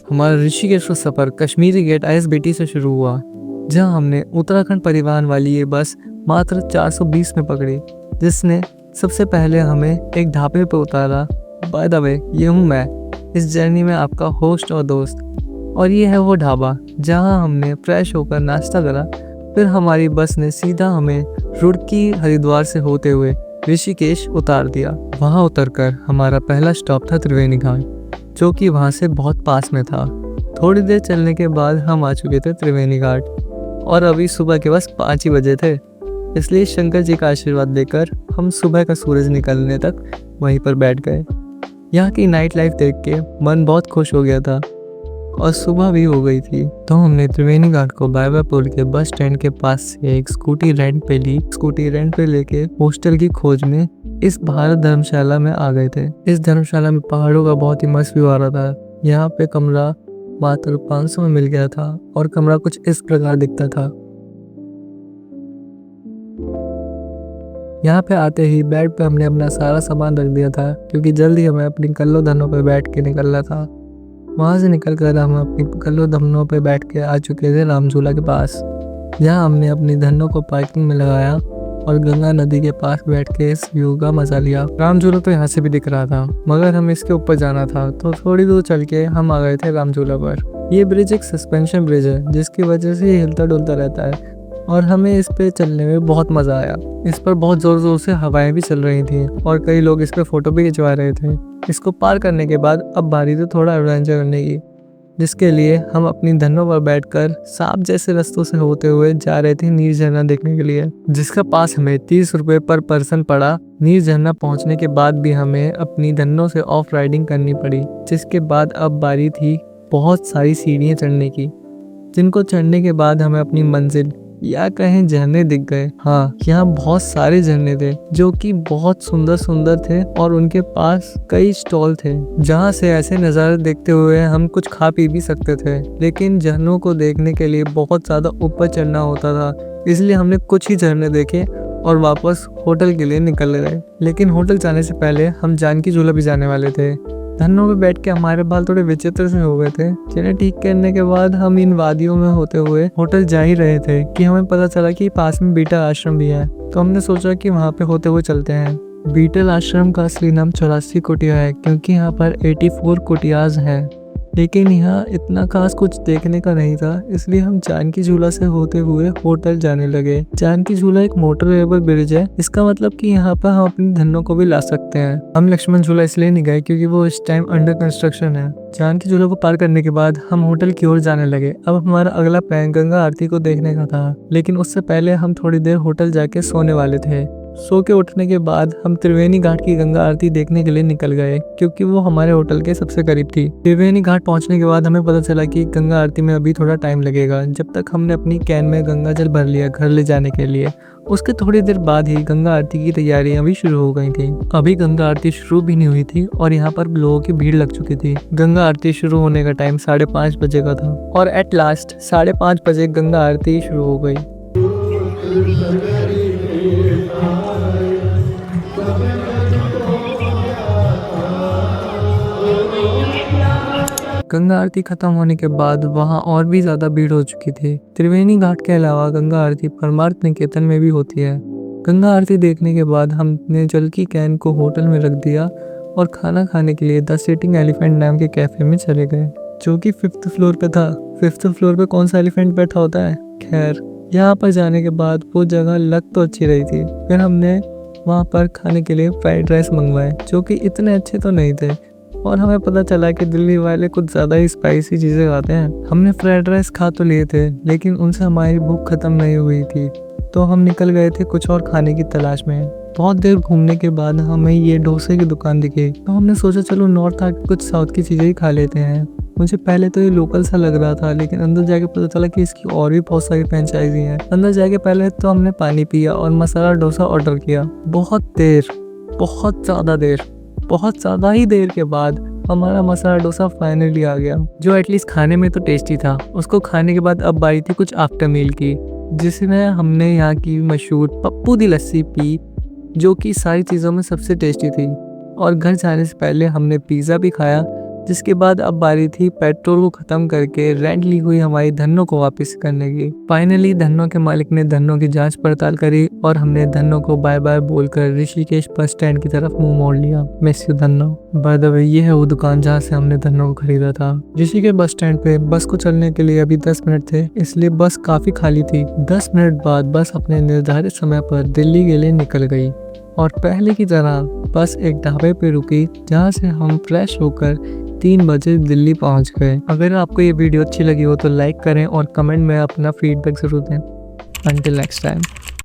हमारा ऋषिकेश का सफ़र Kashmiri gate ISBT से शुरू हुआ, जहां हमने उत्तराखंड परिवहन वाली ये बस मात्र 420 में पकड़ी, जिसने सबसे पहले हमें एक ढाबे पर उतारा। बाय द वे, ये हूँ मैं, इस जर्नी में आपका होस्ट और दोस्त। और ये है वो ढाबा जहां हमने फ्रेश होकर नाश्ता करा। फिर हमारी बस ने सीधा हमें रुड़की हरिद्वार से होते हुए ऋषिकेश उतार दिया। वहां उतरकर हमारा पहला स्टॉप था त्रिवेणी घाट, जो कि वहां से बहुत पास में था। थोड़ी देर चलने के बाद हम आ चुके थे त्रिवेणी घाट, और अभी सुबह के बस 5 ही बजे थे। इसलिए शंकर जी का आशीर्वाद लेकर हम सुबह का सूरज निकलने तक वहीं पर बैठ गए। यहाँ की नाइट लाइफ देख के मन बहुत खुश हो गया था, और सुबह भी हो गई थी। तो हमने त्रिवेणी घाट को बाय बाय पुल के बस स्टैंड के पास से एक स्कूटी रेंट पे ली। स्कूटी रेंट पे लेके हॉस्टल की खोज में इस भारत धर्मशाला में आ गए थे। इस धर्मशाला में पहाड़ों का बहुत ही मस्त व्यू आ रहा था। यहाँ पे कमरा मात्र 500 में मिल गया था, और कमरा कुछ इस प्रकार दिखता था। यहाँ पे आते ही बेड पे हमने अपना सारा सामान रख दिया था, क्योंकि जल्दी हमें अपनी कल्लो धनों पे बैठ के निकलना था। वहाँ से निकल कर हम अपनी कल्लो धनों पे बैठ के आ चुके थे रामझूला के पास, जहाँ हमने अपनी धनों को पार्किंग में लगाया और गंगा नदी के पास बैठ के इस व्यू का मजा लिया। रामझूला तो यहाँ से भी दिख रहा था, मगर हमें इसके ऊपर जाना था, तो थोड़ी दूर चल के हम आ गए थे रामझूला पर। ये ब्रिज एक सस्पेंशन ब्रिज है, जिसकी वजह से ये हिलता डुलता रहता है, और हमें इस पे चलने में बहुत मजा आया। इस पर बहुत जोर जोर से हवाएं भी चल रही थी, और कई लोग इस पे फोटो भी खिंचवा रहे थे। इसको पार करने के बाद अब बारी थी थोड़ा एडवेंचर करने की, जिसके लिए हम अपनी धनों पर बैठकर सांप जैसे रास्तों से होते हुए जा रहे थे नीर झरना देखने के लिए, जिसका पास हमें 30 रुपए पर पर्सन पड़ा। नीर झरना पहुंचने के बाद भी हमें अपनी धनों से ऑफ राइडिंग करनी पड़ी, जिसके बाद अब बारी थी बहुत सारी सीढ़ियाँ चढ़ने की, जिनको चढ़ने के बाद हमें अपनी मंजिल या कहें झरने दिख गए। हाँ, यहाँ बहुत सारे झरने थे जो कि बहुत सुंदर सुंदर थे, और उनके पास कई स्टॉल थे जहाँ से ऐसे नज़ारे देखते हुए हम कुछ खा पी भी सकते थे। लेकिन झरनों को देखने के लिए बहुत ज़्यादा ऊपर चढ़ना होता था, इसलिए हमने कुछ ही झरने देखे और वापस होटल के लिए निकल गए। लेकिन होटल जाने से पहले हम जानकी झूला भी जाने वाले थे। धनों पे बैठ के हमारे बाल थोड़े विचित्र से हो गए थे, जिन्हें ठीक करने के बाद हम इन वादियों में होते हुए होटल जा ही रहे थे कि हमें पता चला कि पास में बीटल आश्रम भी है। तो हमने सोचा कि वहाँ पे होते हुए चलते हैं। बीटल आश्रम का असली नाम 84 कुटिया है, क्योंकि यहाँ पर 84 कुटियाज हैं। लेकिन यहाँ इतना खास कुछ देखने का नहीं था, इसलिए हम जानकी झूला से होते हुए होटल जाने लगे। जानकी झूला एक मोटरेबल ब्रिज है, इसका मतलब कि यहाँ पर हम अपनी धनों को भी ला सकते हैं। हम लक्ष्मण झूला इसलिए नहीं गए क्योंकि वो इस टाइम अंडर कंस्ट्रक्शन है। जानकी झूला को पार करने के बाद हम होटल की ओर जाने लगे। अब हमारा अगला प्लान गंगा आरती को देखने का था, लेकिन उससे पहले हम थोड़ी देर होटल जाके सोने वाले थे। सो के उठने के बाद हम त्रिवेणी घाट की गंगा आरती देखने के लिए निकल गए, क्योंकि वो हमारे होटल के सबसे करीब थी। त्रिवेणी घाट पहुंचने के बाद हमें पता चला कि गंगा आरती में अभी थोड़ा टाइम लगेगा। जब तक हमने अपनी कैन में गंगा जल भर लिया घर ले जाने के लिए, उसके थोड़ी देर बाद ही गंगा आरती की तैयारियां भी शुरू हो गई थी। अभी गंगा आरती शुरू भी नहीं हुई थी, और यहाँ पर लोगों की भीड़ लग चुकी थी। गंगा आरती शुरू होने का टाइम 5:30 बजे का था, और एट लास्ट 5:30 बजे गंगा आरती शुरू हो गई। गंगा आरती खत्म होने के बाद वहां और भी ज्यादा भीड़ हो चुकी थी। त्रिवेणी घाट के अलावा गंगा आरती परमार्थ निकेतन में भी होती है। गंगा आरती देखने के बाद हमने जल की कैन को होटल में रख दिया और खाना खाने के लिए द सिटिंग एलिफेंट नाम के कैफे में चले गए, जो कि 5th फ्लोर पे था। 5th फ्लोर पे कौन सा एलिफेंट बैठा होता है। खैर, यहाँ पर जाने के बाद वो जगह लग तो अच्छी रही थी। फिर हमने वहाँ पर खाने के लिए फ्राइड राइस मंगवाए, जो कि इतने अच्छे तो नहीं थे, और हमें पता चला कि दिल्ली वाले कुछ ज़्यादा ही स्पाइसी चीज़ें खाते हैं। हमने फ्राइड राइस खा तो लिए थे, लेकिन उनसे हमारी भूख खत्म नहीं हुई थी, तो हम निकल गए थे कुछ और खाने की तलाश में। बहुत देर घूमने के बाद हमें ये डोसे की दुकान दिखी, तो हमने सोचा चलो नॉर्थ आके कुछ साउथ की चीज़ें ही खा लेते हैं। मुझे पहले तो ये लोकल सा लग रहा था, लेकिन अंदर जाके पता चला कि इसकी और भी बहुत सारी फ्रेंचाइजी हैं। अंदर जाके पहले तो हमने पानी पिया और मसाला डोसा ऑर्डर किया। बहुत ज़्यादा ही देर के बाद हमारा मसाला डोसा फाइनली आ गया, जो एटलीस्ट खाने में तो टेस्टी था। उसको खाने के बाद अब बारी थी कुछ आफ्टर मील की, जिसमें हमने यहाँ की मशहूर पप्पू दी लस्सी पी, जो कि सारी चीज़ों में सबसे टेस्टी थी। और घर जाने से पहले हमने पिज़्ज़ा भी खाया, जिसके बाद अब बारी थी पेट्रोल को खत्म करके रेंट ली हुई हमारी धन्नो को वापस करने की। फाइनली धन्नो के मालिक ने धन्नो की जांच पड़ताल करी और हमने धन्नो को बाय बाय बोलकर ऋषिकेश बस स्टैंड की तरफ मुंह मोड़ लिया। Miss you Dhanno. By the way ये है वो दुकान जहाँ से हमने धन्नो को खरीदा था। ऋषिकेश बस स्टैंड पे बस को चलने के लिए अभी 10 मिनट थे, इसलिए बस काफी खाली थी। 10 मिनट बाद बस अपने निर्धारित समय पर दिल्ली के लिए निकल गई और पहले की तरह बस एक ढाबे पे रुकी जहाँ से हम फ्रेश होकर 3 बजे दिल्ली पहुँच गए। अगर आपको ये वीडियो अच्छी लगी हो तो लाइक करें और कमेंट में अपना फीडबैक जरूर दें। Until next time.